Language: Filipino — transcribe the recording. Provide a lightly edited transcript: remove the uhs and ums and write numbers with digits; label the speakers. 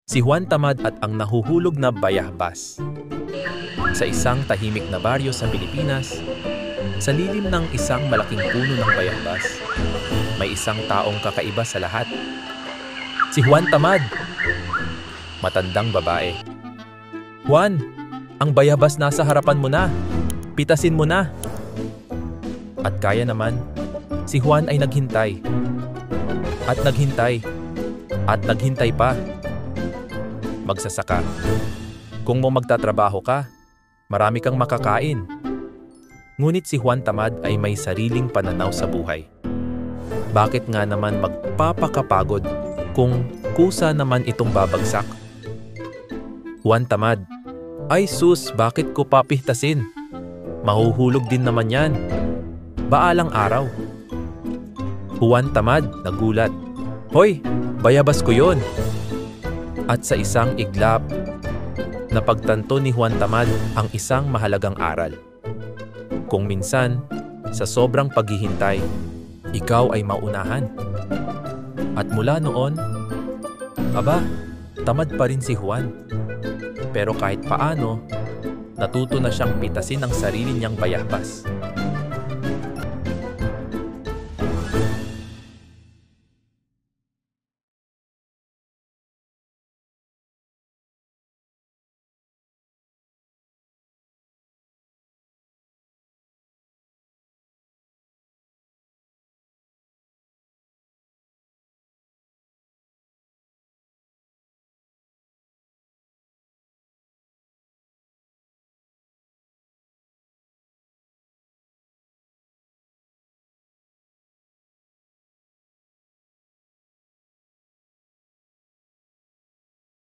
Speaker 1: Si Juan Tamad at ang nahuhulog na bayahbas. Sa isang tahimik na baryo sa Pilipinas, sa lilim ng isang malaking puno ng bayahbas, may isang taong kakaiba sa lahat. Si Juan Tamad, matandang babae. Juan, ang bayahbas nasa harapan mo na. Pitasin mo na. At kaya naman, si Juan ay naghintay. At naghintay. At naghintay pa. Magsasaka. Kung mo magtatrabaho ka, marami kang makakain. Ngunit si Juan Tamad ay may sariling pananaw sa buhay. Bakit nga naman magpapakapagod kung kusa naman itong babagsak? Juan Tamad, ay sus, bakit ko papihtasin? Mahuhulog din naman yan. Baalang araw. Juan Tamad nagulat. Hoy, bayabas ko yon. At sa isang iglap, napagtanto ni Juan Tamad ang isang mahalagang aral. Kung minsan, sa sobrang paghihintay, ikaw ay maunahan. At mula noon, tamad pa rin si Juan. Pero kahit paano, natuto na siyang pitasin ang sarili niyang bayahbas.